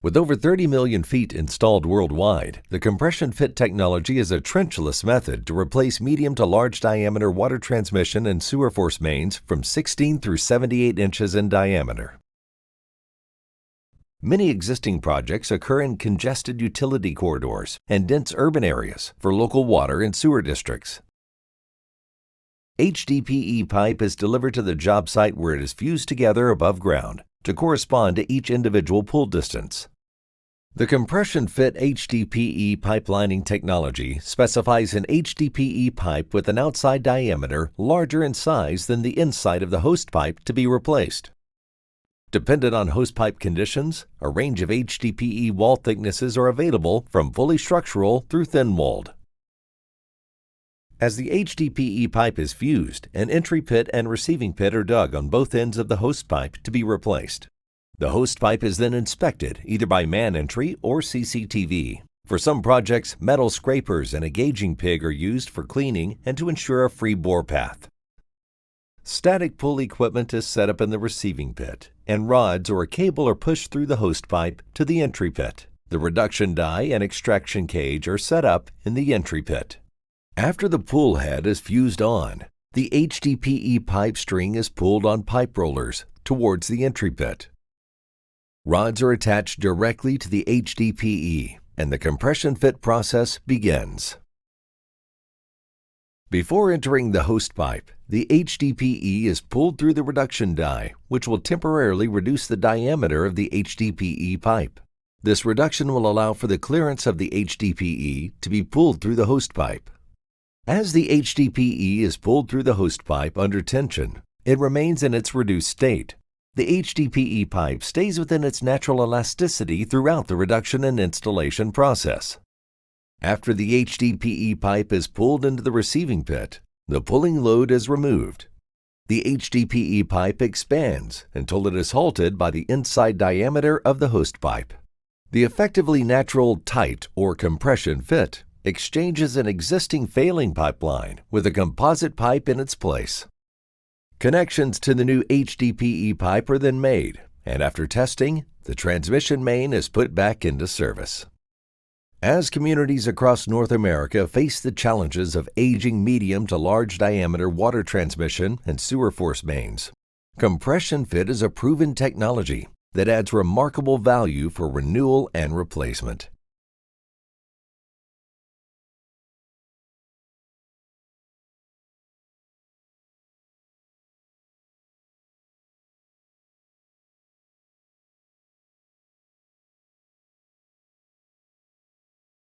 With over 30 million feet installed worldwide, the CompressionFit technology is a trenchless method to replace medium to large diameter water transmission and sewer force mains from 16 through 78 inches in diameter. Many existing projects occur in congested utility corridors and dense urban areas for local water and sewer districts. HDPE pipe is delivered to the job site where it is fused together above ground to correspond to each individual pull distance. The CompressionFit HDPE pipelining technology specifies an HDPE pipe with an outside diameter larger in size than the inside of the host pipe to be replaced. Dependent on host pipe conditions, a range of HDPE wall thicknesses are available from fully structural through thin-walled. As the HDPE pipe is fused, an entry pit and receiving pit are dug on both ends of the host pipe to be replaced. The host pipe is then inspected either by man entry or CCTV. For some projects, metal scrapers and a gauging pig are used for cleaning and to ensure a free bore path. Static pull equipment is set up in the receiving pit, and rods or a cable are pushed through the host pipe to the entry pit. The reduction die and extraction cage are set up in the entry pit. After the pull head is fused on, the HDPE pipe string is pulled on pipe rollers towards the entry pit. Rods are attached directly to the HDPE, and the CompressionFit process begins. Before entering the host pipe, the HDPE is pulled through the reduction die, which will temporarily reduce the diameter of the HDPE pipe. This reduction will allow for the clearance of the HDPE to be pulled through the host pipe. As the HDPE is pulled through the host pipe under tension, it remains in its reduced state. The HDPE pipe stays within its natural elasticity throughout the reduction and installation process. After the HDPE pipe is pulled into the receiving pit, the pulling load is removed. The HDPE pipe expands until it is halted by the inside diameter of the host pipe. The effectively natural tight or compression fit exchanges an existing failing pipeline with a composite pipe in its place. Connections to the new HDPE pipe are then made, and after testing, the transmission main is put back into service. As communities across North America face the challenges of aging medium to large diameter water transmission and sewer force mains, CompressionFit is a proven technology that adds remarkable value for renewal and replacement.